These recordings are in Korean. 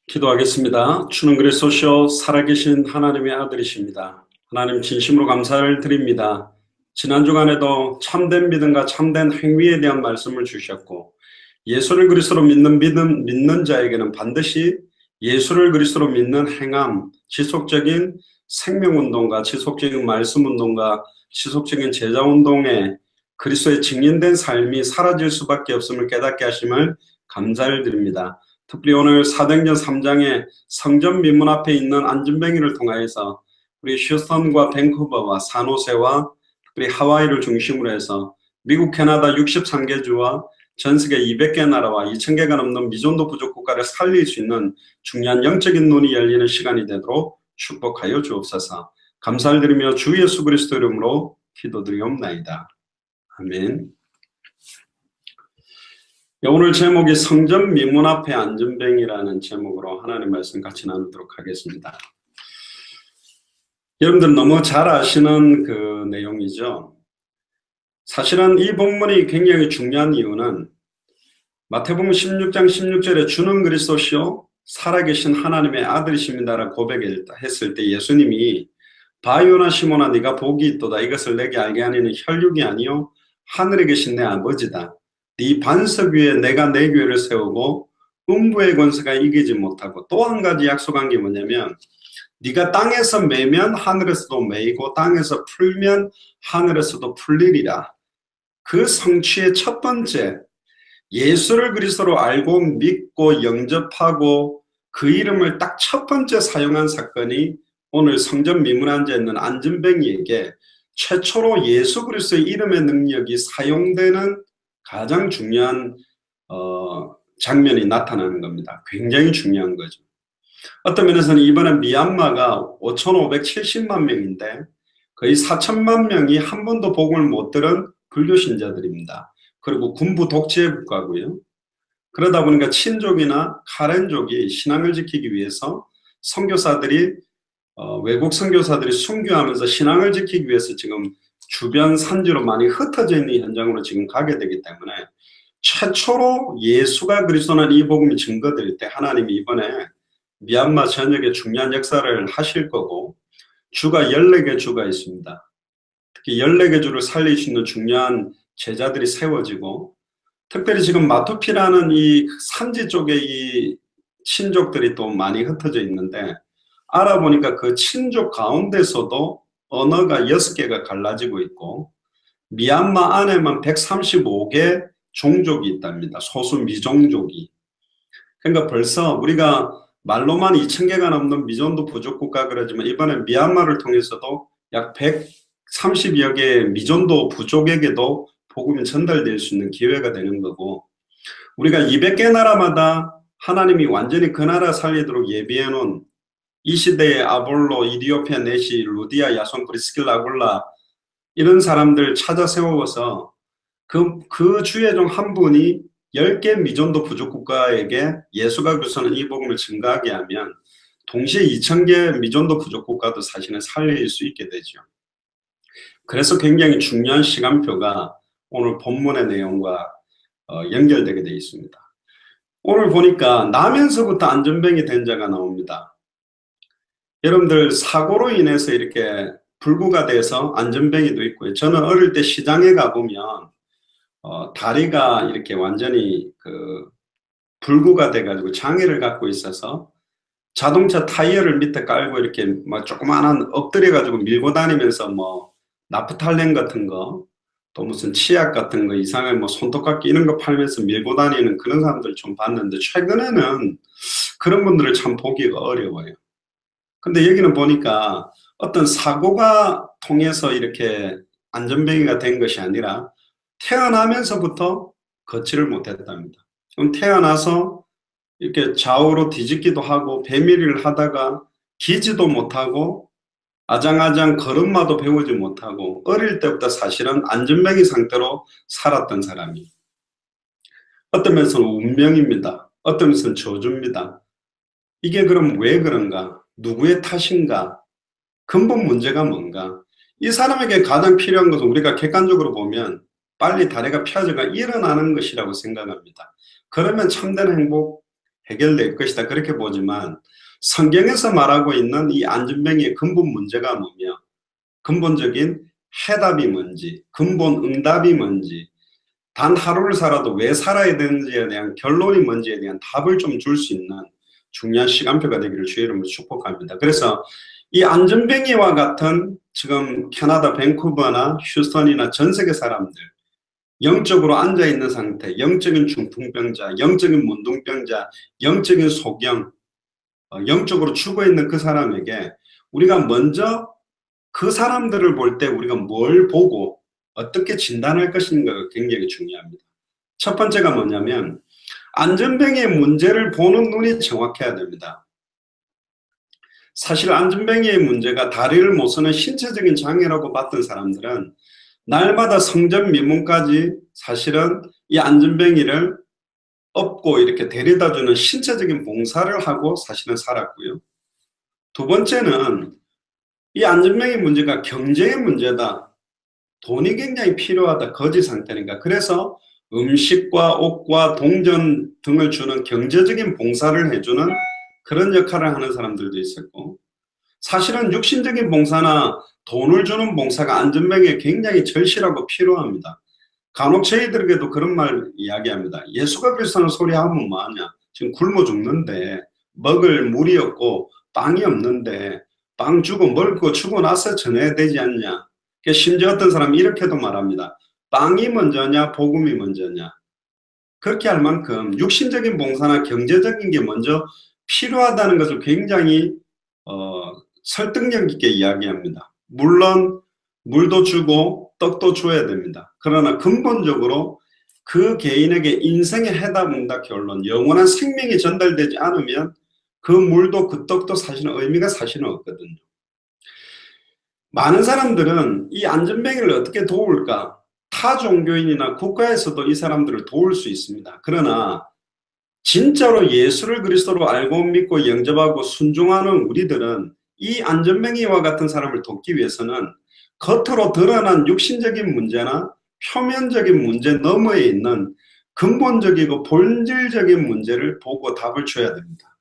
기도하겠습니다. 주는 그리스도시요 살아계신 하나님의 아들이십니다. 하나님 진심으로 감사를 드립니다. 지난 주간에도 참된 믿음과 참된 행위에 대한 말씀을 주셨고, 예수를 그리스도로 믿는 자에게는 반드시 예수를 그리스도로 믿는 행함, 지속적인 생명운동과 지속적인 말씀운동과 지속적인 제자운동에 그리스도의 증인된 삶이 사라질 수밖에 없음을 깨닫게 하심을 감사를 드립니다. 특별히 오늘 사도행전 3장에 성전 미문 앞에 있는 안전뱅이를 통하여서 우리 휴스턴과 밴쿠버와 산호세와 특별히 하와이를 중심으로 해서 미국, 캐나다 63개 주와 전 세계 200개 나라와 2000개가 넘는 미전도 부족 국가를 살릴 수 있는 중요한 영적인 눈이 열리는 시간이 되도록 축복하여 주옵소서. 감사를 드리며 주 예수 그리스도 이름으로 기도드리옵나이다. 아멘. 오늘 제목이 성전 미문 앞에 안전뱅이라는 제목으로 하나님의 말씀 같이 나누도록 하겠습니다. 여러분들 너무 잘 아시는 그 내용이죠. 사실은 이 본문이 굉장히 중요한 이유는 마태복음 16장 16절에 주는 그리스도시요 살아계신 하나님의 아들이십니다라고 고백했을 때 예수님이 바요나 시몬아 네가 복이 있도다. 이것을 내게 알게 하니는 혈육이 아니요 하늘에 계신 내 아버지다. 네 반석 위에 내가 내 교회를 세우고 음부의 권세가 이기지 못하고, 또 한 가지 약속한 게 뭐냐면 네가 땅에서 매면 하늘에서도 매이고 땅에서 풀면 하늘에서도 풀리리라. 그 성취의 첫 번째, 예수를 그리스도로 알고 믿고 영접하고 그 이름을 딱 첫 번째 사용한 사건이 오늘 성전 미문에 앉아있는 안전뱅이에게 최초로 예수 그리스도의 이름의 능력이 사용되는 가장 중요한 장면이 나타나는 겁니다. 굉장히 중요한 거죠. 어떤 면에서는 이번에 미얀마가 5,570만 명인데 거의 4천만 명이 한 번도 복음을 못 들은 불교 신자들입니다. 그리고 군부 독재 국가고요. 그러다 보니까 친족이나 카렌족이 신앙을 지키기 위해서 선교사들이 외국 선교사들이 순교하면서 신앙을 지키기 위해서 지금 주변 산지로 많이 흩어져 있는 현장으로 지금 가게 되기 때문에 최초로 예수가 그리스도라는 이 복음이 증거될 때 하나님이 이번에 미얀마 전역에 중요한 역사를 하실 거고, 주가 14개 주가 있습니다. 특히 14개 주를 살릴 수 있는 중요한 제자들이 세워지고, 특별히 지금 마투피라는 이 산지 쪽에 이 친족들이 또 많이 흩어져 있는데, 알아보니까 그 친족 가운데서도 언어가 6개가 갈라지고 있고 미얀마 안에만 135개 종족이 있답니다. 소수 미종족이. 그러니까 벌써 우리가 말로만 2000개가 넘는 미전도 부족 국가 그러지만 이번에 미얀마를 통해서도 약 130여 개의 미전도 부족에게도 복음이 전달될 수 있는 기회가 되는 거고, 우리가 200개 나라마다 하나님이 완전히 그 나라 살리도록 예비해 놓은 이 시대의 아볼로, 이디오피아 네시, 루디아, 야손, 브리스킬라, 아굴라 이런 사람들 찾아 세워서 그 주의 중 한 분이 10개 미전도 부족 국가에게 예수가 그리스도는 이 복음을 증가하게 하면 동시에 2000개 미전도 부족 국가도 사실은 살릴 수 있게 되죠. 그래서 굉장히 중요한 시간표가 오늘 본문의 내용과 연결되게 되어 있습니다. 오늘 보니까 나면서부터 안전뱅이 된 자가 나옵니다. 여러분들 사고로 인해서 이렇게 불구가 돼서 안전뱅이도 있고요. 저는 어릴 때 시장에 가보면 다리가 이렇게 완전히 불구가 돼가지고 장애를 갖고 있어서 자동차 타이어를 밑에 깔고 이렇게 막 조그마한 엎드려가지고 밀고 다니면서 뭐 나프탈렌 같은 거, 또 무슨 치약 같은 거, 이상한 뭐 손톱깎이 이런 거 팔면서 밀고 다니는 그런 사람들 좀 봤는데, 최근에는 그런 분들을 참 보기가 어려워요. 근데 여기는 보니까 어떤 사고가 통해서 이렇게 안전뱅이가 된 것이 아니라 태어나면서부터 걷지를 못했답니다. 그럼 태어나서 이렇게 좌우로 뒤집기도 하고 배밀이를 하다가 기지도 못하고 아장아장 걸음마도 배우지 못하고 어릴 때부터 사실은 안전뱅이 상태로 살았던 사람이, 어떤 면에서는 운명입니다. 어떤 면에서는 저주입니다. 이게 그럼 왜 그런가? 누구의 탓인가? 근본 문제가 뭔가? 이 사람에게 가장 필요한 것은 우리가 객관적으로 보면 빨리 다리가 펴져가 일어나는 것이라고 생각합니다. 그러면 참된 행복, 해결될 것이다 그렇게 보지만 성경에서 말하고 있는 이 안전병의 근본 문제가 뭐며 근본적인 해답이 뭔지 근본 응답이 뭔지 단 하루를 살아도 왜 살아야 되는지에 대한 결론이 뭔지에 대한 답을 좀 줄 수 있는 중요한 시간표가 되기를 주의 이름으로 축복합니다. 그래서 이 안전뱅이와 같은 지금 캐나다 밴쿠버나 휴스턴이나 전 세계 사람들 영적으로 앉아있는 상태, 영적인 중풍병자, 영적인 문둥병자, 영적인 소경, 영적으로 죽어있는 그 사람에게 우리가 먼저 그 사람들을 볼 때 우리가 뭘 보고 어떻게 진단할 것인가가 굉장히 중요합니다. 첫 번째가 뭐냐면 안전병의 문제를 보는 눈이 정확해야 됩니다. 사실 안전병의 문제가 다리를 못 서는 신체적인 장애라고 봤던 사람들은 날마다 성전 미문까지 사실은 이 안전뱅이를 업고 이렇게 데려다주는 신체적인 봉사를 하고 사실은 살았고요. 두 번째는 이 안전뱅이 문제가 경제의 문제다. 돈이 굉장히 필요하다. 거지 상태니까. 그래서 음식과 옷과 동전 등을 주는 경제적인 봉사를 해주는 그런 역할을 하는 사람들도 있었고 사실은 육신적인 봉사나 돈을 주는 봉사가 안전병에 굉장히 절실하고 필요합니다. 간혹 저희들에게도 그런 말 이야기합니다. 예수가 그리스도는 소리 하면 뭐하냐. 지금 굶어 죽는데 먹을 물이 없고 빵이 없는데 빵 주고 먹고 주고 나서 전해야 되지 않냐. 심지어 어떤 사람이 이렇게도 말합니다. 빵이 먼저냐 복음이 먼저냐. 그렇게 할 만큼 육신적인 봉사나 경제적인 게 먼저 필요하다는 것을 굉장히 설득력 있게 이야기합니다. 물론 물도 주고 떡도 줘야 됩니다. 그러나 근본적으로 그 개인에게 인생의 해답 응답 결론 영원한 생명이 전달되지 않으면 그 물도 그 떡도 사실은 의미가 사실은 없거든요. 많은 사람들은 이 안전뱅이를 어떻게 도울까? 타 종교인이나 국가에서도 이 사람들을 도울 수 있습니다. 그러나 진짜로 예수를 그리스도로 알고 믿고 영접하고 순종하는 우리들은 이 안전뱅이와 같은 사람을 돕기 위해서는 겉으로 드러난 육신적인 문제나 표면적인 문제 너머에 있는 근본적이고 본질적인 문제를 보고 답을 줘야 됩니다.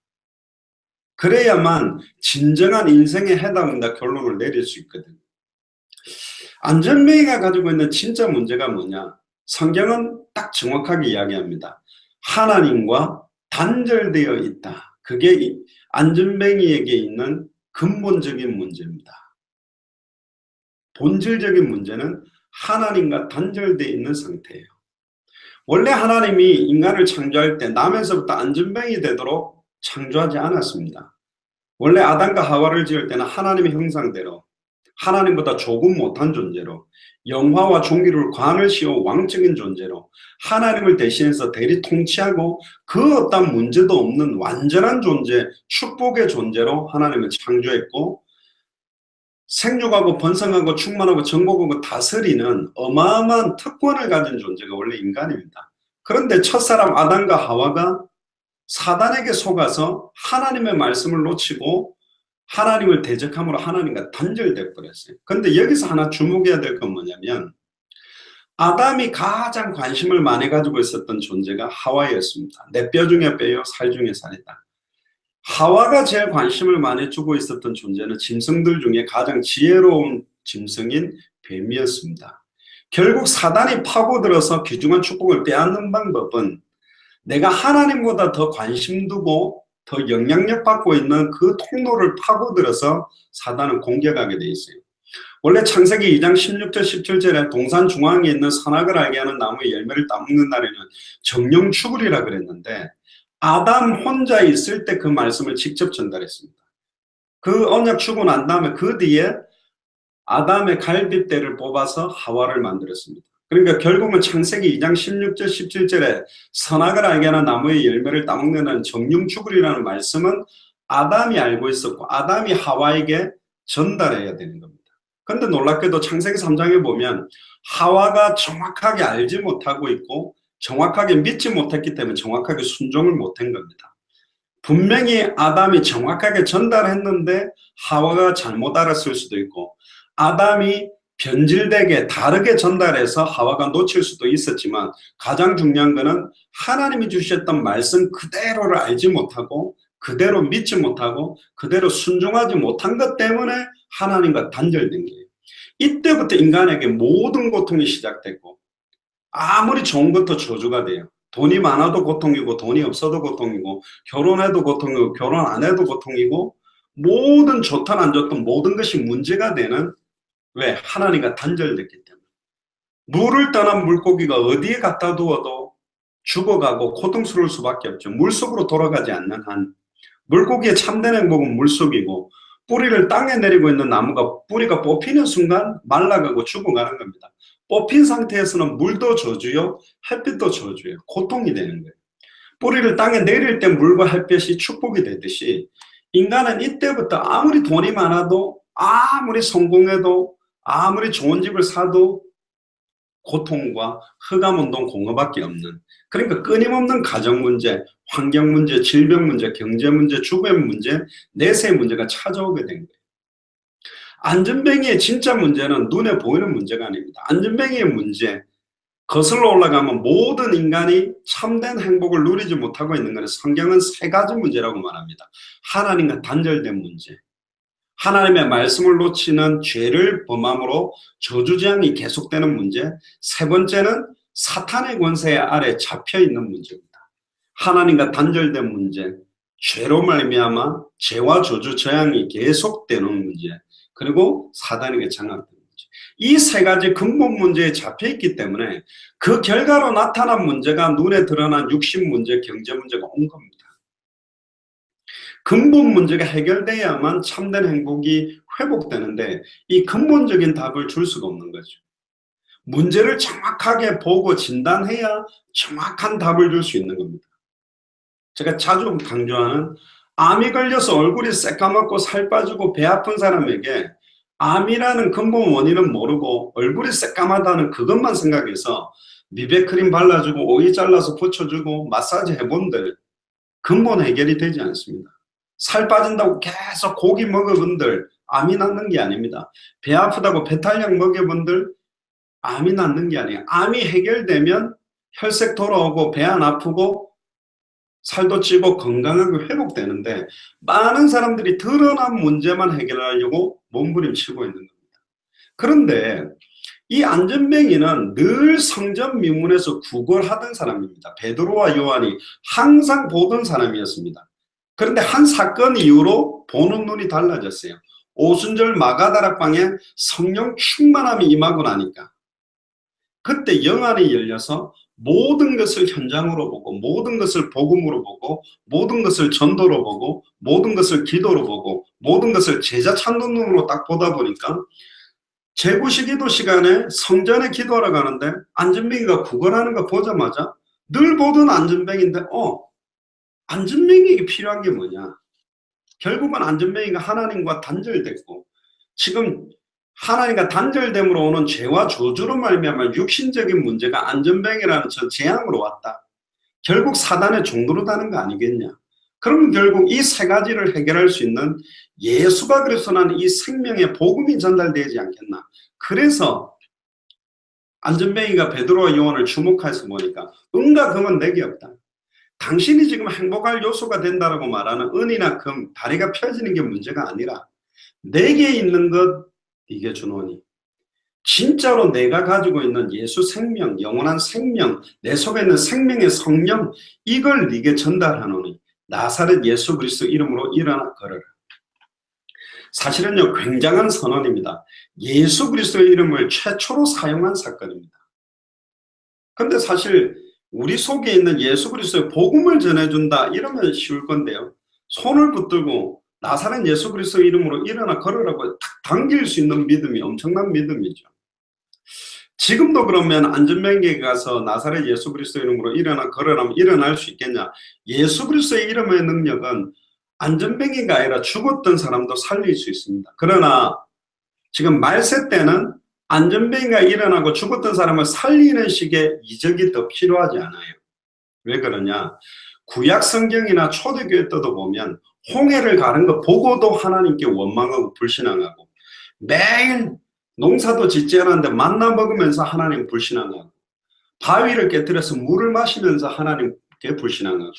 그래야만 진정한 인생의 해답이나 결론을 내릴 수 있거든요. 안전뱅이가 가지고 있는 진짜 문제가 뭐냐? 성경은 딱 정확하게 이야기합니다. 하나님과 단절되어 있다. 그게 안전뱅이에게 있는 근본적인 문제입니다. 본질적인 문제는 하나님과 단절되어 있는 상태예요. 원래 하나님이 인간을 창조할 때 남에서부터 안전뱅이 되도록 창조하지 않았습니다. 원래 아담과 하와를 지을 때는 하나님의 형상대로 하나님보다 조금 못한 존재로 영화와 종기를 관을 씌워 왕적인 존재로 하나님을 대신해서 대리 통치하고 그 어떤 문제도 없는 완전한 존재, 축복의 존재로 하나님을 창조했고 생육하고 번성하고 충만하고 정복하고 다스리는 어마어마한 특권을 가진 존재가 원래 인간입니다. 그런데 첫사람 아담과 하와가 사단에게 속아서 하나님의 말씀을 놓치고 하나님을 대적함으로 하나님과 단절돼 버렸어요. 그런데 여기서 하나 주목해야 될 건 뭐냐면 아담이 가장 관심을 많이 가지고 있었던 존재가 하와였습니다. 내 뼈 중에 뼈요 살 중에 살이다. 하와가 제일 관심을 많이 주고 있었던 존재는 짐승들 중에 가장 지혜로운 짐승인 뱀이었습니다. 결국 사단이 파고들어서 귀중한 축복을 빼앗는 방법은 내가 하나님보다 더 관심 두고 더 영향력 받고 있는 그 통로를 파고들어서 사단은 공격하게 돼 있어요. 원래 창세기 2장 16절 17절에 동산 중앙에 있는 선악을 알게 하는 나무의 열매를 따먹는 날에는 정령 죽으리라 그랬는데 아담 혼자 있을 때 그 말씀을 직접 전달했습니다. 그 언약 주고 난 다음에 그 뒤에 아담의 갈빗대를 뽑아서 하와를 만들었습니다. 그러니까 결국은 창세기 2장 16절 17절에 선악을 알게 하는 나무의 열매를 따먹는 정령 죽으리라는 말씀은 아담이 알고 있었고 아담이 하와에게 전달해야 되는 겁니다. 그런데 놀랍게도 창세기 3장에 보면 하와가 정확하게 알지 못하고 있고 정확하게 믿지 못했기 때문에 정확하게 순종을 못한 겁니다. 분명히 아담이 정확하게 전달했는데 하와가 잘못 알았을 수도 있고 아담이 변질되게 다르게 전달해서 하와가 놓칠 수도 있었지만 가장 중요한 것은 하나님이 주셨던 말씀 그대로를 알지 못하고 그대로 믿지 못하고 그대로 순종하지 못한 것 때문에 하나님과 단절된 거예요. 이때부터 인간에게 모든 고통이 시작됐고 아무리 좋은 것도 저주가 돼요. 돈이 많아도 고통이고 돈이 없어도 고통이고 결혼해도 고통이고 결혼 안 해도 고통이고 모든 좋든 안 좋든 모든 것이 문제가 되는 왜? 하나님과 단절됐기 때문에. 물을 떠난 물고기가 어디에 갖다 두어도 죽어가고 고통스러울 수밖에 없죠. 물속으로 돌아가지 않는 한. 물고기의 참된 행복은 물속이고 뿌리를 땅에 내리고 있는 나무가 뿌리가 뽑히는 순간 말라가고 죽어가는 겁니다. 뽑힌 상태에서는 물도 저주요 햇빛도 저주예요. 고통이 되는 거예요. 뿌리를 땅에 내릴 때 물과 햇빛이 축복이 되듯이 인간은 이때부터 아무리 돈이 많아도 아무리 성공해도 아무리 좋은 집을 사도 고통과 흑암운동 공허밖에 없는, 그러니까 끊임없는 가정 문제, 환경 문제, 질병 문제, 경제 문제, 주변 문제, 내세 문제가 찾아오게 된 거예요. 안전뱅이의 진짜 문제는 눈에 보이는 문제가 아닙니다. 안전뱅이의 문제, 거슬러 올라가면 모든 인간이 참된 행복을 누리지 못하고 있는 것은 성경은 세 가지 문제라고 말합니다. 하나님과 단절된 문제, 하나님의 말씀을 놓치는 죄를 범함으로 저주재앙이 계속되는 문제, 세 번째는 사탄의 권세 아래 잡혀있는 문제입니다. 하나님과 단절된 문제, 죄로 말미암아 죄와 저주 재앙이 계속되는 문제, 그리고 사단에게 장악되는 문제. 이 세 가지 근본 문제에 잡혀있기 때문에 그 결과로 나타난 문제가 눈에 드러난 육신 문제, 경제 문제가 온 겁니다. 근본 문제가 해결돼야만 참된 행복이 회복되는데 이 근본적인 답을 줄 수가 없는 거죠. 문제를 정확하게 보고 진단해야 정확한 답을 줄 수 있는 겁니다. 제가 자주 강조하는 암이 걸려서 얼굴이 새까맣고 살 빠지고 배 아픈 사람에게 암이라는 근본 원인은 모르고 얼굴이 새까맣다는 그것만 생각해서 미백크림 발라주고 오이 잘라서 붙여주고 마사지 해본들 근본 해결이 되지 않습니다. 살 빠진다고 계속 고기 먹어본들 암이 낫는 게 아닙니다. 배 아프다고 배탈약 먹여본들 암이 낫는 게 아니에요. 암이 해결되면 혈색 돌아오고 배 안 아프고 살도 찌고 건강하게 회복되는데 많은 사람들이 드러난 문제만 해결하려고 몸부림치고 있는 겁니다. 그런데 이 안전뱅이는 늘 성전 미문에서 구걸하던 사람입니다. 베드로와 요한이 항상 보던 사람이었습니다. 그런데 한 사건 이후로 보는 눈이 달라졌어요. 오순절 마가다락방에 성령 충만함이 임하고 나니까 그때 영안이 열려서 모든 것을 현장으로 보고 모든 것을 복음으로 보고 모든 것을 전도로 보고 모든 것을 기도로 보고 모든 것을 제자 찾는 눈으로 딱 보다 보니까 제9시 기도 시간에 성전에 기도하러 가는데 안전뱅이가 구걸하는 거 보자마자 늘 보던 안전뱅이인데 안전뱅이에게 필요한 게 뭐냐? 결국은 안전뱅이가 하나님과 단절됐고 지금 하나님과 단절됨으로 오는 죄와 저주로 말미암아 육신적인 문제가 안전뱅이라는 저 재앙으로 왔다. 결국 사단의 종로로 다는 거 아니겠냐? 그러면 결국 이 세 가지를 해결할 수 있는 예수가 그리스도라는 이 생명의 복음이 전달되지 않겠나? 그래서 안전뱅이가 베드로와 요한을 주목해서 보니까 은과 금은 내게 없다. 당신이 지금 행복할 요소가 된다라고 말하는 은이나 금, 다리가 펴지는 게 문제가 아니라 내게 있는 것 네게 주노니 진짜로 내가 가지고 있는 예수 생명, 영원한 생명, 내 속에 있는 생명의 성령 이걸 네게 전달하노니 나사렛 예수 그리스도 이름으로 일어나 걸어라. 사실은요 굉장한 선언입니다. 예수 그리스도의 이름을 최초로 사용한 사건입니다. 그런데 사실 우리 속에 있는 예수 그리스도의 복음을 전해준다 이러면 쉬울 건데요. 손을 붙들고 나사렛 예수 그리스도 이름으로 일어나 걸으라고 탁 당길 수 있는 믿음이 엄청난 믿음이죠. 지금도 그러면 안전뱅이에 가서 나사렛 예수 그리스도 이름으로 일어나 걸으라면 일어날 수 있겠냐? 예수 그리스도의 이름의 능력은 안전뱅이가 아니라 죽었던 사람도 살릴 수 있습니다. 그러나 지금 말세 때는 안전뱅이가 일어나고 죽었던 사람을 살리는 식의 이적이 더 필요하지 않아요. 왜 그러냐? 구약 성경이나 초대교회 때도 보면 홍해를 가는 거 보고도 하나님께 원망하고 불신앙하고 매일 농사도 짓지 않았는데 만나 먹으면서 하나님 불신앙하고, 바위를 깨뜨려서 물을 마시면서 하나님께 불신앙하고,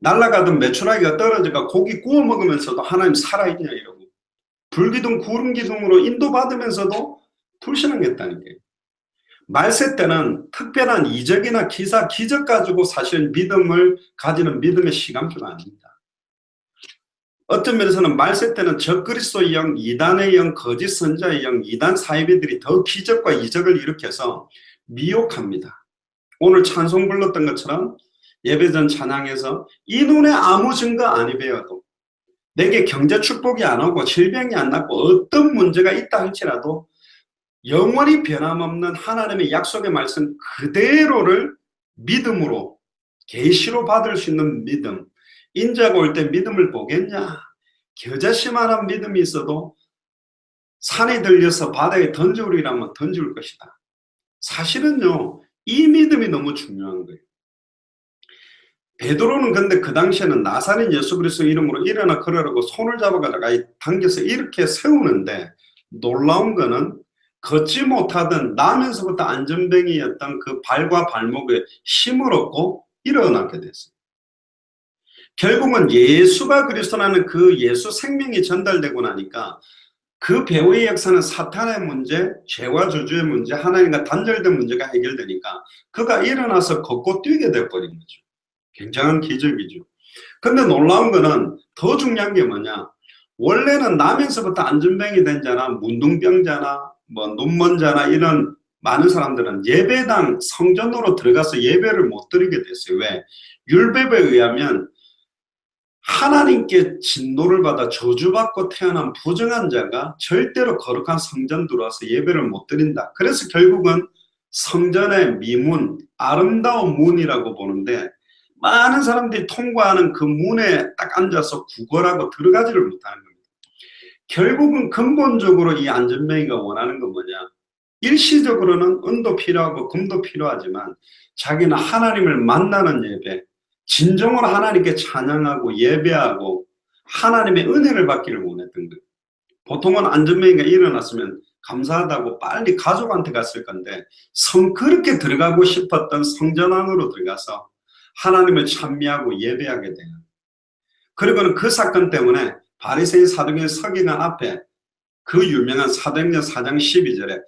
날아가던 메추라기가 떨어져가 고기 구워 먹으면서도 하나님 살아있냐 이러고, 불기둥 구름기둥으로 인도받으면서도 불신앙했다는 게, 말세 때는 특별한 이적이나 기사, 기적 가지고 사실 믿음을 가지는 믿음의 시간표가 아닙니다. 어떤 면에서는 말세 때는 적그리스도의 영, 이단의 영, 거짓 선자의 영, 이단 사이비들이 더 기적과 이적을 일으켜서 미혹합니다. 오늘 찬송 불렀던 것처럼 예배전 찬양에서 이 눈에 아무 증거 아니 배워도, 내게 경제 축복이 안 오고 질병이 안 낫고 어떤 문제가 있다 할지라도 영원히 변함없는 하나님의 약속의 말씀 그대로를 믿음으로, 계시로 받을 수 있는 믿음. 인자가 올 때 믿음을 보겠냐? 겨자씨만한 믿음이 있어도 산에 들려서 바다에 던져오리라면 던져올 것이다. 사실은요, 이 믿음이 너무 중요한 거예요. 베드로는 근데 그 당시에는 나사렛 예수 그리스도 이름으로 일어나 걸으라고 손을 잡아가다가 당겨서 이렇게 세우는데, 놀라운 거는 걷지 못하던 나면서부터 안전뱅이였던 그 발과 발목에 힘을 얻고 일어나게 됐어요. 결국은 예수가 그리스도라는 그 예수 생명이 전달되고 나니까 그 배후의 역사는 사탄의 문제, 죄와 저주의 문제, 하나님과 단절된 문제가 해결되니까 그가 일어나서 걷고 뛰게 돼버린 거죠. 굉장한 기적이죠. 근데 놀라운 거는, 더 중요한 게 뭐냐, 원래는 나면서부터 안전뱅이 된 자나 문둥병자나 뭐 눈먼 자나 이런 많은 사람들은 예배당 성전으로 들어가서 예배를 못 드리게 됐어요. 왜? 율법에 의하면 하나님께 진노를 받아 저주받고 태어난 부정한 자가 절대로 거룩한 성전 들어와서 예배를 못 드린다. 그래서 결국은 성전의 미문, 아름다운 문이라고 보는데, 많은 사람들이 통과하는 그 문에 딱 앉아서 구걸하고 들어가지를 못하는 겁니다. 결국은 근본적으로 이 안전뱅이가 원하는 건 뭐냐, 일시적으로는 은도 필요하고 금도 필요하지만 자기는 하나님을 만나는 예배, 진정으로 하나님께 찬양하고 예배하고 하나님의 은혜를 받기를 원했던 거예요. 보통은 안전뱅이가 일어났으면 감사하다고 빨리 가족한테 갔을 건데, 그렇게 들어가고 싶었던 성전 안으로 들어가서 하나님을 찬미하고 예배하게 돼요. 그리고는 그 사건 때문에 바리새인 사두개인 서기관 앞에 그 유명한 사도행전 4장 12절에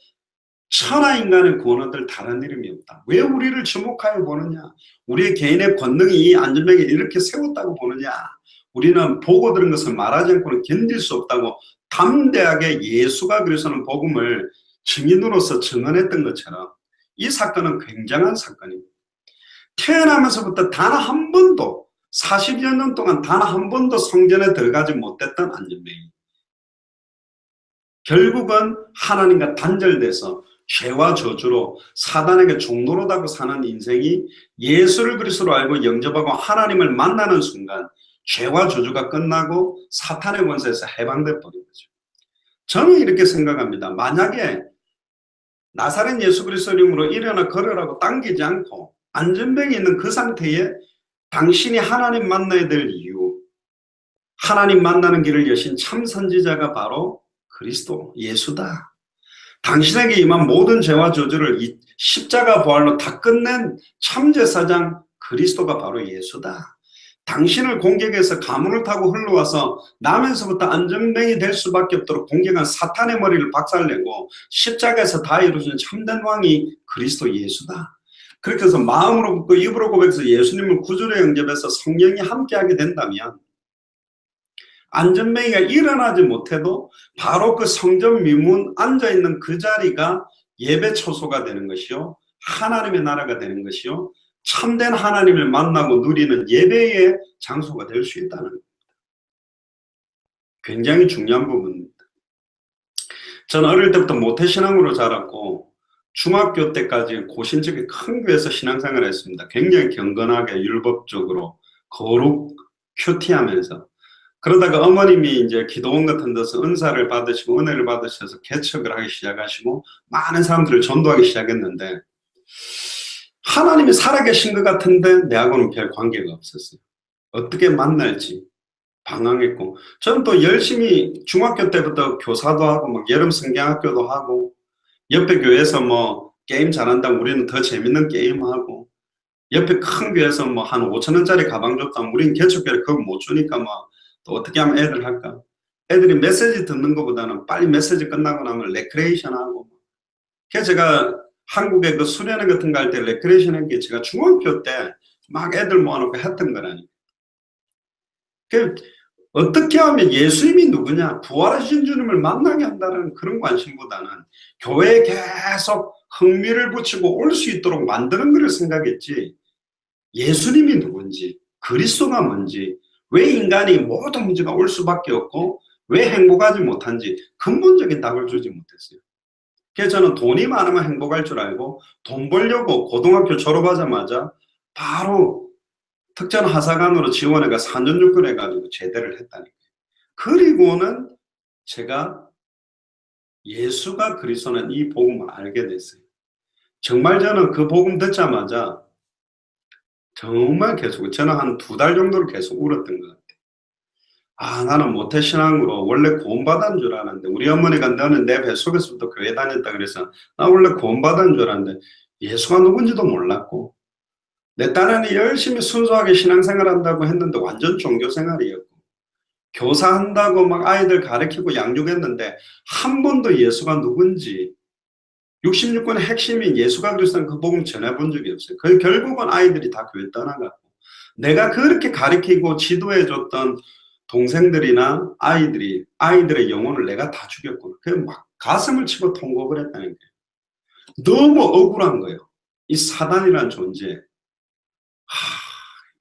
천하 인간의 구원을 다른 이름이 없다. 왜 우리를 주목하여 보느냐? 우리의 개인의 권능이 이 안전뱅이를 이렇게 세웠다고 보느냐? 우리는 보고 들은 것을 말하지 않고는 견딜 수 없다고 담대하게 예수가 그리스도는 복음을 증인으로서 증언했던 것처럼 이 사건은 굉장한 사건입니다. 태어나면서부터 단 한 번도, 40여 년 동안 단 한 번도 성전에 들어가지 못했던 안전뱅이, 결국은 하나님과 단절돼서 죄와 저주로 사단에게 종노릇하고 사는 인생이 예수를 그리스도로 알고 영접하고 하나님을 만나는 순간 죄와 저주가 끝나고 사탄의 권세에서 해방돼 버린 거죠. 저는 이렇게 생각합니다. 만약에 나사렛 예수 그리스도 이름으로 일어나 걸으라고 당기지 않고 안전뱅이 있는 그 상태에 당신이 하나님 만나야 될 이유, 하나님 만나는 길을 여신 참 선지자가 바로 그리스도 예수다. 당신에게 임한 모든 죄와 저주를 이 십자가 부활로 다 끝낸 참제사장 그리스도가 바로 예수다. 당신을 공격해서 가문을 타고 흘러와서 나면서부터 안전뱅이 될 수밖에 없도록 공격한 사탄의 머리를 박살내고 십자가에서 다 이루어진 참된 왕이 그리스도 예수다. 그렇게 해서 마음으로 믿고 입으로 고백해서 예수님을 구주로 영접해서 성령이 함께하게 된다면 안전뱅이가 일어나지 못해도 바로 그 성전 미문 앉아있는 그 자리가 예배 처소가 되는 것이요, 하나님의 나라가 되는 것이요, 참된 하나님을 만나고 누리는 예배의 장소가 될 수 있다는 겁니다. 굉장히 중요한 부분입니다. 저는 어릴 때부터 모태신앙으로 자랐고 중학교 때까지 고신적인 큰 교회에서 신앙생활을 했습니다. 굉장히 경건하게 율법적으로 거룩 큐티하면서. 그러다가 어머님이 이제 기도원 같은 데서 은사를 받으시고 은혜를 받으셔서 개척을 하기 시작하시고 많은 사람들을 전도하기 시작했는데 하나님이 살아계신 것 같은데 내하고는 별 관계가 없었어요. 어떻게 만날지 방황했고, 저는 또 열심히 중학교 때부터 교사도 하고 막 여름 성경학교도 하고, 옆에 교회에서 뭐 게임 잘한다면 우리는 더 재밌는 게임하고, 옆에 큰 교회에서 뭐 한 5천 원짜리 가방 줬다면 우리는 개척교회 그거 못 주니까 뭐 또 어떻게 하면 애들 할까? 애들이 메시지 듣는 것보다는 빨리 메시지 끝나고 나면 레크레이션 하고. 그래서 제가 한국에 그 수련회 같은 거 할 때 레크레이션 한 게 제가 중학교 때 막 애들 모아놓고 했던 거라니까. 그 어떻게 하면 예수님이 누구냐, 부활하신 주님을 만나게 한다는 그런 관심보다는 교회에 계속 흥미를 붙이고 올 수 있도록 만드는 것을 생각했지, 예수님이 누군지, 그리스도가 뭔지, 왜 인간이 모든 문제가 올 수밖에 없고 왜 행복하지 못한지 근본적인 답을 주지 못했어요. 그래서 저는 돈이 많으면 행복할 줄 알고 돈 벌려고 고등학교 졸업하자마자 바로 특전 하사관으로 지원해가 4년 6개월 해가지고 제대를 했다니까요. 그리고는 제가 예수가 그리스도는 이 복음을 알게 됐어요. 정말 저는 그 복음 듣자마자 정말 계속, 저는 한 2달 정도를 계속 울었던 것 같아요. 아, 나는 모태신앙으로 원래 구원받은 줄 알았는데, 우리 어머니가 너는 내 뱃속에서부터 교회 다녔다 그래서 나 원래 구원받은 줄 알았는데 예수가 누군지도 몰랐고, 내 딸은 열심히 순수하게 신앙생활 한다고 했는데 완전 종교생활이었고, 교사한다고 막 아이들 가르치고 양육했는데 한 번도 예수가 누군지, 66권의 핵심인 예수가 그리스도는 그 복음 전해본 적이 없어요. 그 결국은 아이들이 다 교회 떠나갔고, 내가 그렇게 가르치고 지도해줬던 동생들이나 아이들의 영혼을 내가 다 죽였구나. 그 막 가슴을 치고 통곡을 했다는 거예요. 너무 억울한 거예요. 이 사단이라는 존재.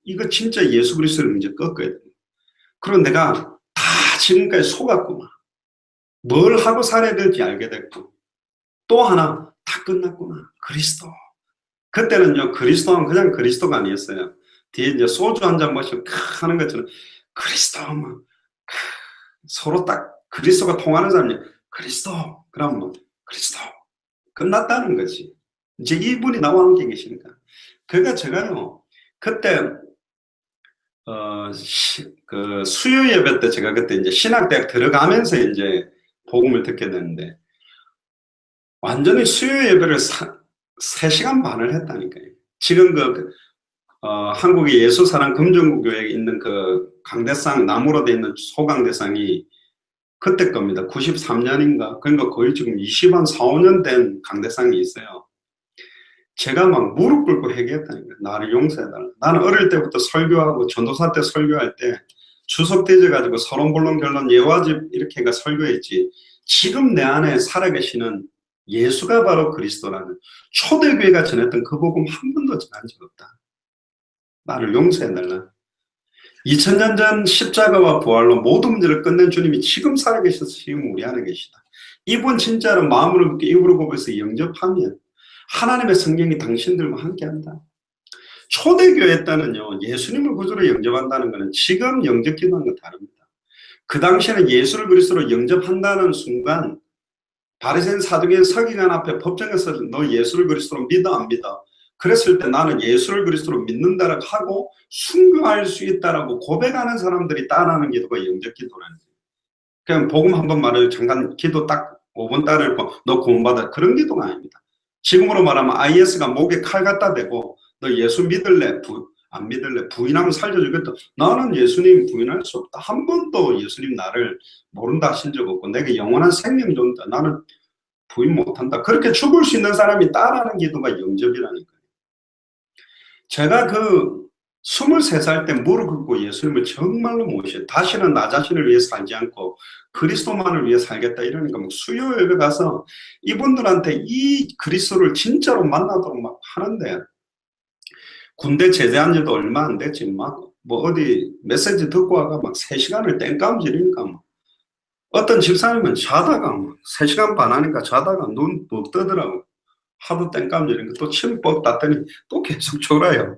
이거 진짜 예수 그리스도를 이제 꺾어야 돼. 그리고 내가 다 지금까지 속았구나. 뭘 하고 살아야 될지 알게 됐고, 또 하나 다 끝났구나. 그리스도. 그때는요, 그리스도는 그냥 그리스도가 아니었어요. 뒤에 이제 소주 한 잔 마시고 하는 것처럼 그리스도, 뭐 서로 딱 그리스도가 통하는 사람이 그리스도, 그럼 뭐 그리스도 끝났다는 거지. 이제 이분이 나와 함께 계시니까. 그러니까 제가요, 그때 그 수요 예배 때 제가 그때 이제 신학대학 들어가면서 이제 복음을 듣게 됐는데, 완전히 수요 예배를 3시간 반을 했다니까요. 지금 한국의 예수사랑 금정구교회에 있는 그 강대상, 나무로 되어 있는 소강대상이 그때 겁니다. 93년인가? 그러니까 거의 지금 20한 4, 5년 된 강대상이 있어요. 제가 막 무릎 꿇고 회개했다니까요. 나를 용서해달라. 나는 어릴 때부터 설교하고 전도사 때 설교할 때 주석대져가지고 서론본론 결론 예화집 이렇게 해가 설교했지, 지금 내 안에 살아계시는 예수가 바로 그리스도라는 초대교회가 전했던 그 복음 한 번도 전한 적 없다. 나를 용서해달라. 2000년 전 십자가와 부활로 모든 문제를 끝낸 주님이 지금 살아계셔서 지금 우리 안에 계시다. 이분 진짜로 마음으로 믿고 입으로 고백해서 영접하면 하나님의 성령이 당신들과 함께한다. 초대교회 때는요, 예수님을 구주로 영접한다는 것은 지금 영접 기도하는 거 다릅니다. 그 당시에는 예수를 그리스도로 영접한다는 순간 바리새인 사두개인 서기관 앞에 법정에서 너 예수를 그리스도로 믿어 안 믿어? 그랬을 때 나는 예수를 그리스도로 믿는다라고 하고 순교할 수 있다라고 고백하는 사람들이 따라하는 기도가 영접 기도라는 거예요. 그냥 복음 한번 말해요. 잠깐 기도 딱 5분 따르고 너 구원받아. 그런 기도가 아닙니다. 지금으로 말하면 IS가 목에 칼 갖다 대고 너 예수 믿을래? 안 믿을래? 부인하면 살려주겠다. 나는 예수님 부인할 수 없다. 한 번도 예수님 나를 모른다 하신 적 없고 내게 영원한 생명 준다. 나는 부인 못한다. 그렇게 죽을 수 있는 사람이 따라하는 기도가 영접이라니까요. 제가 그 23살 때 무릎 꿇고 예수님을 정말로 모셔 다시는 나 자신을 위해 살지 않고 그리스도만을 위해 살겠다 이러니까 막 수요일에 가서 이분들한테 이 그리스도를 진짜로 만나도록 막 하는데, 군대 제대한 지도 얼마 안 됐지 막 뭐 어디 메시지 듣고 와가 막 3시간을 땡깡지르니까 막 어떤 집사님은 자다가 막 3시간 반 하니까 자다가 눈 뻑 뜨더라고. 하도 땡깡지르니까 또 침 뻑 땄더니 또 계속 졸아요.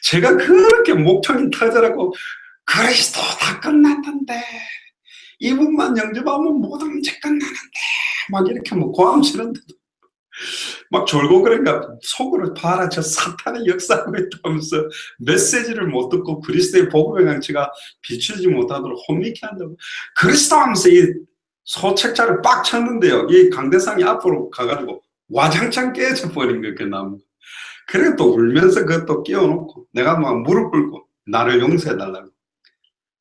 제가 그렇게 목청이 터져라고 그리스도 다 끝났던데 이분만 영접하면 모든 문제 끝나는데 막 이렇게 뭐 고함 치는데도 막 졸고 그러니까 속으로 봐라 저 사탄이 역사하고 있다면서 메시지를 못 듣고 그리스도의 복음의 강치가 비추지 못하도록 혼미케 한다고. 그리스도 하면서 이 소책자를 빡 쳤는데요. 이 강대상이 앞으로 가가지고 와장창 깨져버린 거예요. 그 나무. 그래 또 울면서 그것도 끼워놓고 내가 막 무릎 꿇고 나를 용서해달라고.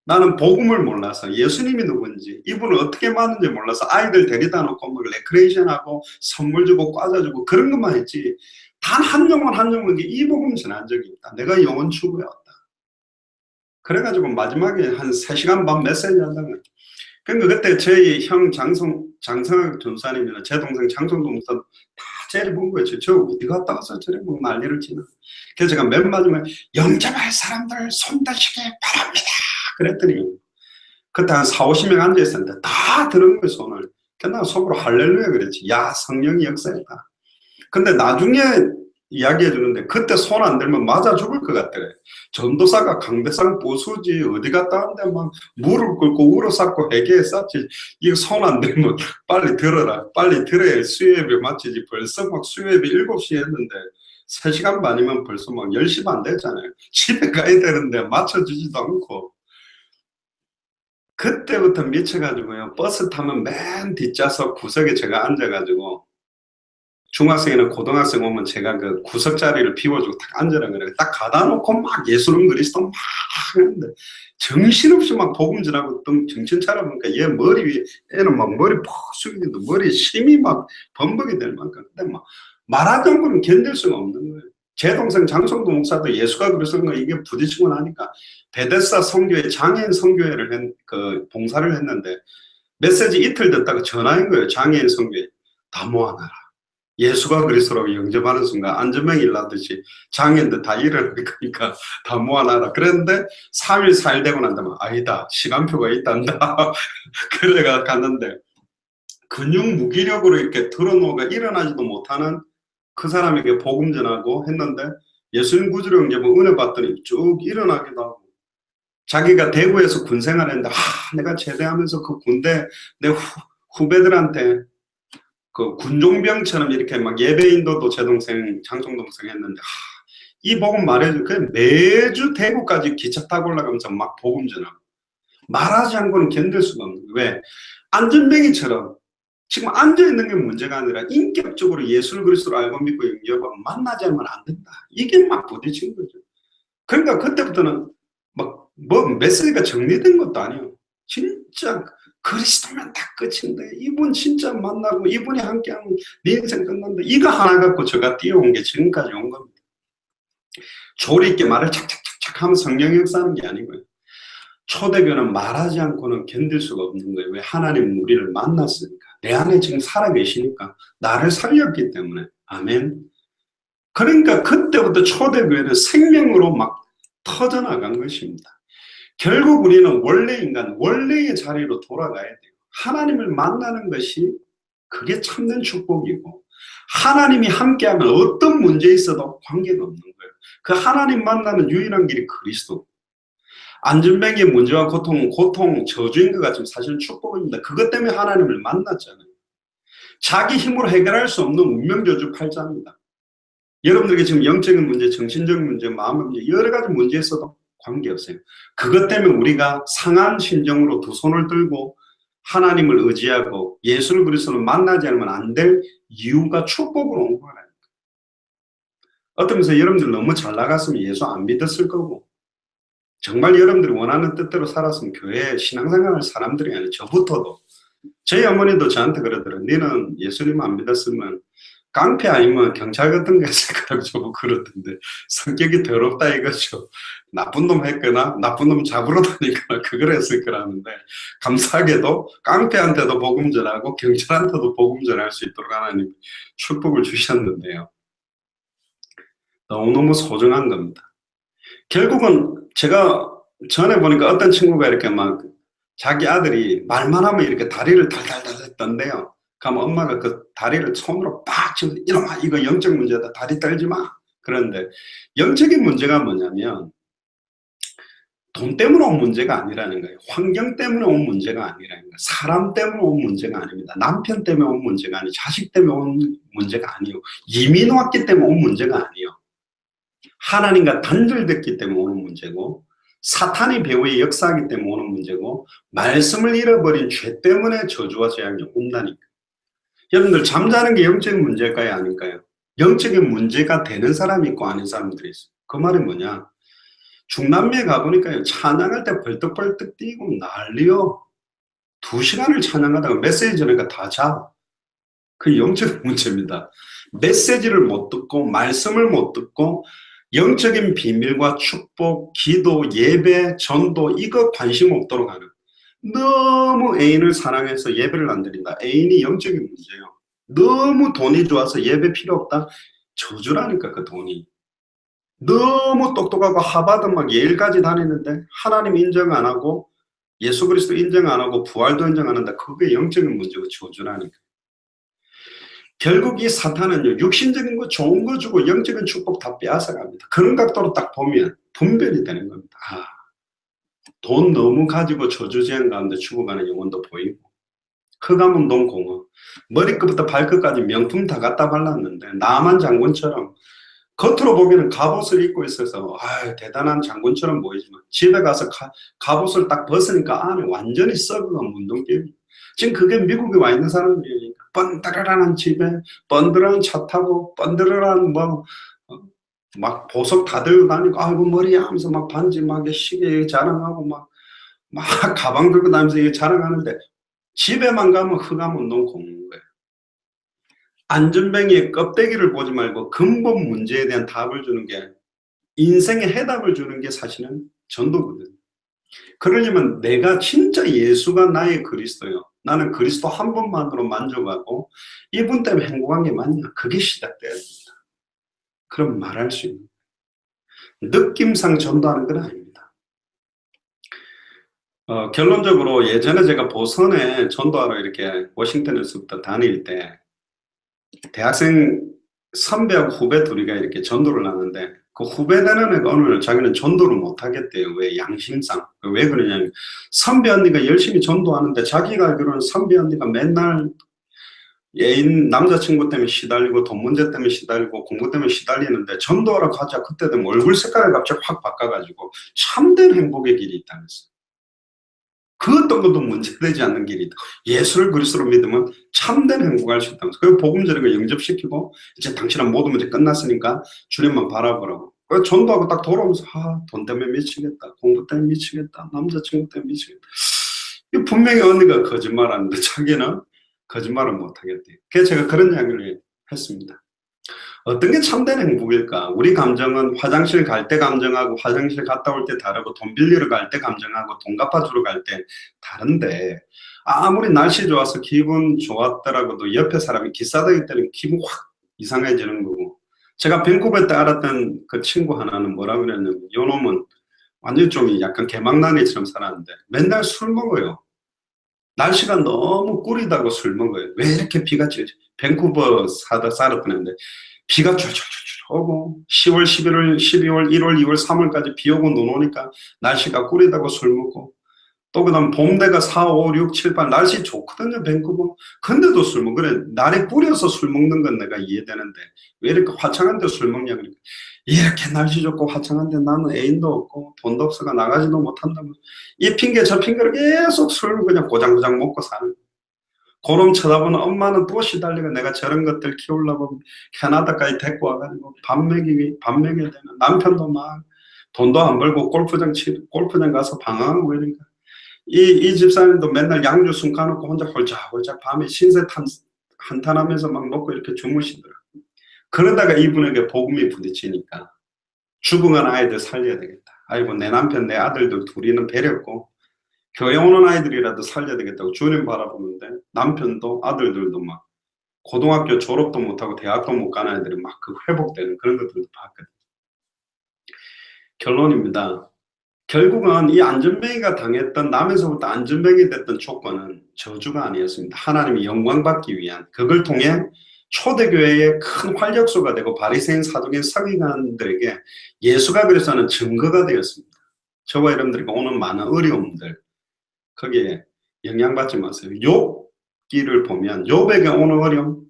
나는 복음을 몰라서 예수님이 누군지 이분을 어떻게 맞는지 몰라서 아이들 데리다 놓고 뭐 레크레이션하고 선물 주고 과자 주고 그런 것만 했지 단 한 영혼 이 복음 전한 적이 없다. 내가 영혼 추구해왔다. 그래가지고 마지막에 한 3시간 반 메시지 한다는 거야. 그러니까 그때 저희 형 장성학 전사님이나 제 동생 장성도 목사 다 제리 본 거예요. 저 어디 갔다 와서 저래 뭐 난리를 치나. 그래서 제가 맨 마지막에 영접할 사람들 손 드시기 바랍니다. 그랬더니 그때 한 40~50명 앉아있었는데 다 드는 거예요. 손을. 그래서 속으로 할렐루야 그랬지. 야 성령이 역사했다. 근데 나중에 이야기해 주는데 그때 손 안 들면 맞아 죽을 것 같더래. 전도사가 강대상 보수지 어디 갔다 왔는데 막 무릎 꿇고 울어쌌고 회개했었지. 이거 손 안 들면 빨리 들어라. 빨리 들어야 수요예배 마치지. 벌써 막 수요예배 7시에 했는데 3시간 반이면 벌써 막 10시 반 됐잖아요. 집에 가야 되는데 맞춰주지도 않고. 그때부터 미쳐가지고요. 버스 타면 맨 뒷좌석 구석에 제가 앉아가지고 중학생이나 고등학생 오면 제가 그 구석 자리를 비워주고 딱 앉으라 그래요. 딱 가다 놓고 막 예수는 그리스도 막 하는데 정신없이 막 복음 전하고 정신 차려보니까 얘 머리 위에 애는 막 머리 푹 숙이는데 머리에 심이 막 범벅이 될 만큼. 근데 막 말하지 않고는 견딜 수가 없는 거예요. 제 동생 장성도 목사도 예수가 그리스도인가 이게 부딪히고 나니까 베데스다 성교회 장애인 성교회를 봉사를 했는데 메시지 이틀 듣다가 전화인 거예요. 장애인 성교회 다 모아놔라. 예수가 그리스도라고 영접하는 순간 안전병이 일어나듯이 장애인들 다 일어날 거니까 다 모아놔라. 그랬는데 3일 4일 되고 난다면 아니다. 시간표가 있단다. 그래가 갔는데 근육 무기력으로 이렇게 들어놓아가 일어나지도 못하는 그 사람에게 복음 전하고 했는데 예수님 구주로 영접은 은혜 받더니 쭉 일어나기도 하고 자기가 대구에서 군 생활했는데 내가 제대하면서 그 군대 내 후배들한테 그 군종병처럼 이렇게 막 예배 인도도 제 동생 장성 동생 했는데 이 복음 말해줘. 그 매주 대구까지 기차 타고 올라가면서 막 복음 전하고 말하지 않고는 견딜 수가 없는 거예요. 왜? 안전뱅이처럼 지금 앉아있는 게 문제가 아니라 인격적으로 예수를 그리스도로 알고 믿고 영접하고 만나지 않으면 안 된다. 이게 막 부딪힌 거죠. 그러니까 그때부터는 막 뭐 메시지가 정리된 것도 아니에요. 진짜 그리스도면 다 끝인데 이분 진짜 만나고 이분이 함께하면 네 인생 끝난다. 이거 하나 갖고 제가 뛰어온 게 지금까지 온 겁니다. 조리 있게 말을 착착착착 하면 성령 역사하는 게 아니고요. 초대교는 말하지 않고는 견딜 수가 없는 거예요. 왜? 하나님 우리를 만났으니까. 내 안에 지금 살아계시니까. 나를 살렸기 때문에. 아멘. 그러니까 그때부터 초대교회는 생명으로 막 터져나간 것입니다. 결국 우리는 원래 인간, 원래의 자리로 돌아가야 돼요. 하나님을 만나는 것이 그게 참된 축복이고 하나님이 함께하면 어떤 문제 있어도 관계가 없는 거예요. 그 하나님 만나는 유일한 길이 그리스도. 안전뱅이의 문제와 고통, 저주인 것 같지만 사실은 축복입니다. 그것 때문에 하나님을 만났잖아요. 자기 힘으로 해결할 수 없는 운명저주 팔자입니다. 여러분들에게 지금 영적인 문제, 정신적인 문제, 마음의 문제 여러 가지 문제 있어도 관계없어요. 그것 때문에 우리가 상한 심정으로 두 손을 들고 하나님을 의지하고 예수를 그리스도를 만나지 않으면 안 될 이유가 축복으로 온 거라니까. 어떤 면에서 여러분들 너무 잘 나갔으면 예수 안 믿었을 거고 정말 여러분들이 원하는 뜻대로 살았으면 교회에 신앙생활할 사람들이 아니라 저부터도 저희 어머니도 저한테 그러더라고요. 너는 예수님 안 믿었으면 깡패 아니면 경찰 같은 거 했을 거라고 저보고 그러던데 성격이 더럽다 이거죠. 나쁜 놈 했거나 나쁜 놈 잡으러 다니거나 그걸 했을 거라는데 감사하게도 깡패한테도 복음 전하고 경찰한테도 복음 전할 수 있도록 하나님 축복을 주셨는데요. 너무너무 소중한 겁니다. 결국은 제가 전에 보니까 어떤 친구가 이렇게 막 자기 아들이 말만 하면 이렇게 다리를 달달달 떤대요. 그러면 엄마가 그 다리를 손으로 빡 치면서 이놈아 이거 영적 문제다 다리 떨지 마. 그런데 영적인 문제가 뭐냐면 돈 때문에 온 문제가 아니라는 거예요. 환경 때문에 온 문제가 아니라는 거예요. 사람 때문에 온 문제가 아닙니다. 남편 때문에 온 문제가 아니에요. 자식 때문에 온 문제가 아니에요. 이민 왔기 때문에 온 문제가 아니에요. 하나님과 단절됐기 때문에 오는 문제고, 사탄의 배후에 역사하기 때문에 오는 문제고, 말씀을 잃어버린 죄 때문에 저주와 재앙이 온다니까. 여러분들 잠자는 게 영적인 문제일까요? 아닐까요? 영적인 문제가 되는 사람이 있고 아닌 사람들이 있어요. 그 말이 뭐냐? 중남미에 가보니까요, 찬양할 때 벌떡벌떡 뛰고 난리요. 2시간을 찬양하다가 메시지 전에가 다 자. 그 영적인 문제입니다. 메시지를 못 듣고 말씀을 못 듣고 영적인 비밀과 축복, 기도, 예배, 전도 이거 관심 없도록 하는, 너무 애인을 사랑해서 예배를 안 드린다. 애인이 영적인 문제예요. 너무 돈이 좋아서 예배 필요 없다. 저주라니까 그 돈이. 너무 똑똑하고 하버드 막 예일까지 다니는데 하나님 인정 안 하고 예수 그리스도 인정 안 하고 부활도 인정 안 한다. 그게 영적인 문제고 저주라니까. 결국 이 사탄은요, 육신적인 거 좋은 거 주고 영적인 축복 다 빼앗아갑니다. 그런 각도로 딱 보면 분별이 되는 겁니다. 아, 돈 너무 가지고 저주재앙 가운데 죽어가는 영혼도 보이고, 흑암은 농공어, 머리끝부터 발끝까지 명품 다 갖다 발랐는데 나만 장군처럼 겉으로 보기에는 갑옷을 입고 있어서 대단한 장군처럼 보이지만 집에 가서 갑옷을 딱 벗으니까 안에 완전히 썩어간 문둥병. 지금 그게 미국에 와 있는 사람들이니까 번들어라는 집에 번들어라는 차 타고 번들어라는 막 보석 다 들고 다니고 아이고 머리야 하면서 막 반지 막 시계 자랑하고 막 가방 들고 다니면서 이게 자랑하는데 집에만 가면 흑암 운동 공는 거예요. 안전뱅이의 껍데기를 보지 말고 근본 문제에 대한 답을 주는 게, 인생의 해답을 주는 게 사실은 전도거든. 그러려면 내가 진짜 예수가 나의 그리스도요, 나는 그리스도 한 분만으로 만족하고 이분 때문에 행복한 게 맞냐, 그게 시작돼야 됩니다. 그럼 말할 수 있는, 느낌상 전도하는 건 아닙니다. 결론적으로 예전에 제가 보선에 전도하러 이렇게 워싱턴에서부터 다닐 때 대학생 선배하고 후배 둘이가 이렇게 전도를 하는데, 그 후배되는 애가 어느 날 자기는 전도를 못 하겠대요. 왜? 양심상. 왜 그러냐면 선배 언니가 열심히 전도하는데 자기가 알기로는 선배 언니가 맨날 애인 남자친구 때문에 시달리고 돈 문제 때문에 시달리고 공부 때문에 시달리는데 전도하러 가자 그때 되면 얼굴 색깔을 갑자기 확 바꿔가지고 참된 행복의 길이 있다면서요. 그 어떤 것도 문제되지 않는 길이다. 예수를 그리스도로 믿으면 참된 행복할 수 있다면서. 그리고 복음 전에 그 영접시키고 이제 당신은 모든 문제 끝났으니까 주님만 바라보라고. 그 전도하고 딱 돌아오면서 돈 때문에 미치겠다, 공부 때문에 미치겠다, 남자친구 때문에 미치겠다. 분명히 언니가 거짓말하는데 자기는 거짓말을 못하겠대. 그래서 제가 그런 이야기를 했습니다. 어떤 게 참된 행복일까? 우리 감정은 화장실 갈 때 감정하고 화장실 갔다 올 때 다르고 돈 빌리러 갈 때 감정하고 돈 갚아주러 갈 때 다른데, 아무리 날씨 좋아서 기분 좋았더라고도 옆에 사람이 기싸대기 때는 기분 확 이상해지는 거고. 제가 밴쿠버 때 알았던 그 친구 하나는 뭐라 그랬냐면, 요놈은 완전 좀 약간 개망나니처럼 살았는데 맨날 술 먹어요. 날씨가 너무 꿀이다고 술 먹어요. 왜 이렇게 비가 찔, 밴쿠버 살았던 애인데 비가 줄줄줄줄 오고 10월, 11월, 12월, 1월, 2월, 3월까지 비 오고 눈 오니까 날씨가 꿀이다고 술 먹고, 또 그다음 봄 되가 4, 5, 6, 7, 8 날씨 좋거든요 밴쿠버. 근데도 술 먹어. 그래 날이 뿌려서 술 먹는 건 내가 이해되는데 왜 이렇게 화창한 데 술 먹냐. 그러니까 이렇게 날씨 좋고 화창한데 나는 애인도 없고 돈도 없어가 나가지도 못한다면 이 핑계 저 핑계를 계속 술을 그냥 고장고장 먹고 사는. 그럼 쳐다보는 엄마는 또 시달리고 내가 저런 것들 키우려고 캐나다까지 데리고 와가지고 밥 먹여야 되는, 남편도 막 돈도 안 벌고 골프장 가서 방황하고 이러니까 이 집사님도 맨날 양주 숨 까놓고 혼자 홀짝홀짝 밤에 신세 한탄하면서 막 먹고 이렇게 주무시더라고요. 그러다가 이분에게 복음이 부딪히니까 죽어간 아이들 살려야 되겠다. 아이고 내 남편 내 아들들 둘이는 배렸고 교회 오는 아이들이라도 살려야 되겠다고 주님 바라보는데 남편도 아들들도 막 고등학교 졸업도 못하고 대학도 못 가는 아이들이 막 그 회복되는 그런 것들도 봤거든요. 결론입니다. 결국은 이 안전뱅이가 당했던, 남에서부터 안전뱅이 됐던 조건은 저주가 아니었습니다. 하나님이 영광 받기 위한, 그걸 통해 초대교회의 큰 활력소가 되고 바리새인 사두개인 서기관들에게 예수가 그리스도는 증거가 되었습니다. 저와 여러분들에게 오는 많은 어려움들, 거기에 영향받지 마세요. 욥기를 보면 욥에게 오는 어려움,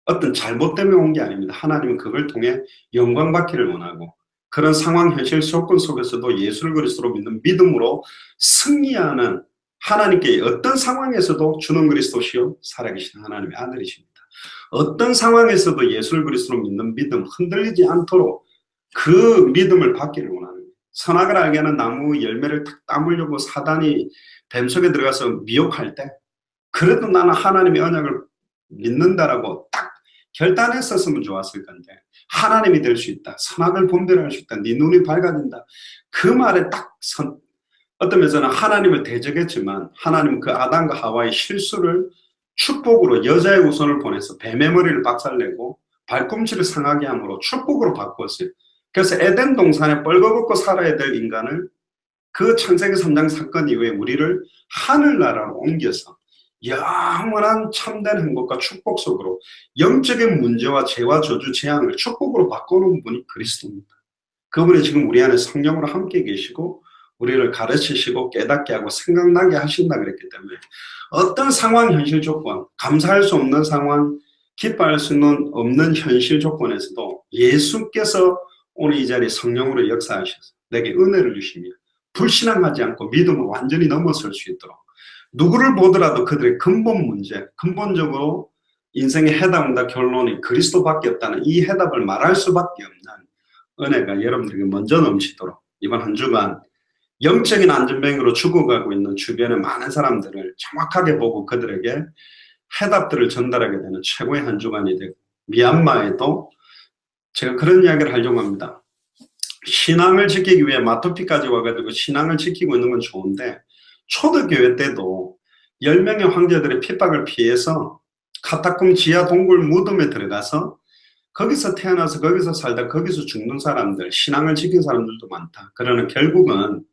어떤 잘못 때문에 온 게 아닙니다. 하나님은 그걸 통해 영광 받기를 원하고, 그런 상황, 현실, 조건 속에서도 예수를 그리스도로 믿는 믿음으로 승리하는, 하나님께 어떤 상황에서도 주는 그리스도시요 살아계신 하나님의 아들이십니다. 어떤 상황에서도 예수를 그리스도로 믿는 믿음, 흔들리지 않도록 그 믿음을 받기를 원하는 거예요. 선악을 알게 하는 나무 열매를 탁 따먹으려고 사단이 뱀속에 들어가서 미혹할 때, 그래도 나는 하나님의 언약을 믿는다라고 딱 결단했었으면 좋았을 건데, 하나님이 될 수 있다, 선악을 분별할 수 있다, 네 눈이 밝아진다, 그 말에 딱 어떤 면에서는 하나님을 대적했지만, 하나님은 그 아담과 하와의 실수를 축복으로 여자의 우선을 보내서 뱀의 머리를 박살내고 발꿈치를 상하게 함으로 축복으로 바꾸었어요. 그래서 에덴 동산에 뻘거벗고 살아야 될 인간을 그 창세기 3장 사건 이후에 우리를 하늘나라로 옮겨서 영원한 참된 행복과 축복 속으로 영적인 문제와 죄와 저주 재앙을 축복으로 바꾸는 분이 그리스도입니다. 그분이 지금 우리 안에 성령으로 함께 계시고 우리를 가르치시고 깨닫게 하고 생각나게 하신다 그랬기 때문에, 어떤 상황, 현실 조건, 감사할 수 없는 상황, 기뻐할 수는 없는 현실 조건에서도 예수께서 오늘 이 자리에 성령으로 역사하셔서 내게 은혜를 주시며 불신앙하지 않고 믿음으로 완전히 넘어설 수 있도록, 누구를 보더라도 그들의 근본 문제, 근본적으로 인생의 해답과 결론이 그리스도밖에 없다는 이 해답을 말할 수밖에 없는 은혜가 여러분들에게 먼저 넘치도록, 이번 한 주간 영적인 안전뱅이로 죽어가고 있는 주변의 많은 사람들을 정확하게 보고 그들에게 해답들을 전달하게 되는 최고의 한 주간이 되고, 미얀마에도 제가 그런 이야기를 하려고 합니다. 신앙을 지키기 위해 마토피까지 와가지고 신앙을 지키고 있는 건 좋은데, 초대교회 때도 10명의 황제들의 핍박을 피해서 카타콤 지하 동굴 무덤에 들어가서 거기서 태어나서 거기서 살다 거기서 죽는 사람들, 신앙을 지킨 사람들도 많다. 그러나 결국은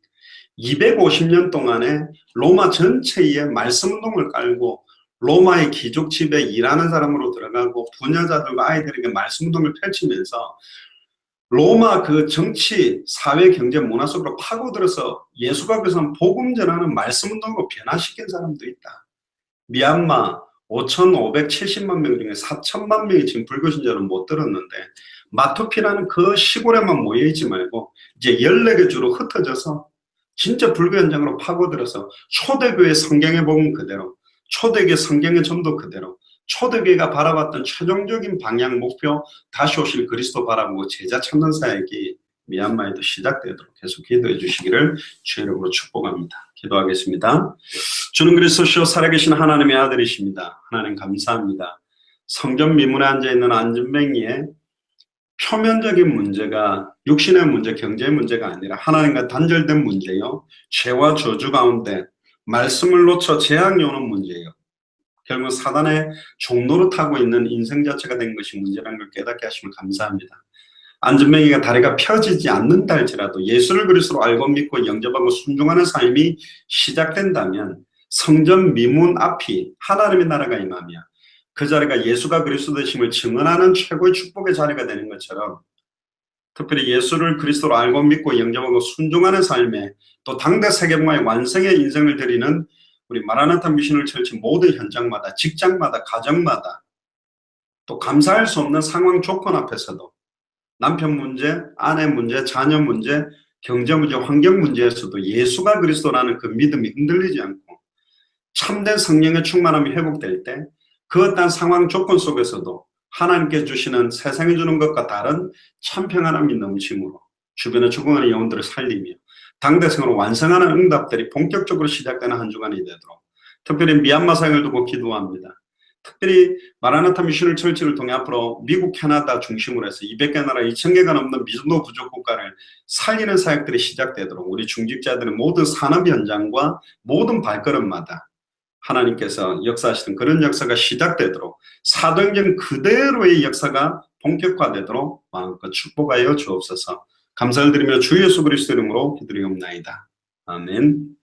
250년 동안에 로마 전체에 말씀운동을 깔고 로마의 귀족집에 일하는 사람으로 들어가고 부녀자들과 아이들에게 말씀운동을 펼치면서 로마 그 정치, 사회, 경제, 문화 속으로 파고들어서 예수가 그래서 복음 전하는 말씀운동으로 변화시킨 사람도 있다. 미얀마 5,570만 명 중에 4천만 명이 지금 불교신자를 못 들었는데, 마토피라는 그 시골에만 모여있지 말고 이제 14개 주로 흩어져서 진짜 불교 현장으로 파고들어서 초대교회 성경의 복음 그대로, 초대교회 성경의 점도 그대로, 초대교회가 바라봤던 최종적인 방향, 목표, 다시 오실 그리스도 바라보고 제자 찾는 사역이 미얀마에도 시작되도록 계속 기도해 주시기를 주의 이름으로 축복합니다. 기도하겠습니다. 주는 그리스도시요 살아계신 하나님의 아들이십니다. 하나님 감사합니다. 성전 미문에 앉아있는 안전뱅이의 표면적인 문제가 육신의 문제, 경제의 문제가 아니라 하나님과 단절된 문제요, 죄와 저주 가운데 말씀을 놓쳐 재앙이 오는 문제예요. 결국 사단의 종로로 타고 있는 인생 자체가 된 것이 문제라는 걸 깨닫게 하시면 감사합니다. 안전뱅이가 다리가 펴지지 않는다 할지라도 예수를 그리스도로 알고 믿고 영접하고 순종하는 삶이 시작된다면 성전 미문 앞이 하나님의 나라가 임하며 그 자리가 예수가 그리스도 되심을 증언하는 최고의 축복의 자리가 되는 것처럼, 특별히 예수를 그리스도로 알고 믿고 영접하고 순종하는 삶에 또 당대 세계문화의 완성의 인생을 드리는 우리 마라나타 미션을 철치 모든 현장마다, 직장마다, 가정마다, 또 감사할 수 없는 상황 조건 앞에서도 남편 문제, 아내 문제, 자녀 문제, 경제 문제, 환경 문제에서도 예수가 그리스도라는 그 믿음이 흔들리지 않고 참된 성령의 충만함이 회복될 때 그 어떤 상황 조건 속에서도 하나님께 주시는, 세상에 주는 것과 다른 참 평안함이 넘침으로 주변에 죽어가는 영혼들을 살리며 당대성으로 완성하는 응답들이 본격적으로 시작되는 한 주간이 되도록, 특별히 미얀마 사역을 두고 기도합니다. 특별히 마라나타 미션을 철치를 통해 앞으로 미국, 캐나다 중심으로 해서 200개 나라 2,000개가 넘는 미전도 부족 국가를 살리는 사역들이 시작되도록 우리 중직자들의 모든 산업 현장과 모든 발걸음마다 하나님께서 역사하시는 그런 역사가 시작되도록, 사도행전 그대로의 역사가 본격화되도록 마음껏 축복하여 주옵소서. 감사를 드리며 주 예수 그리스도 이름으로 기도드리옵나이다. 아멘.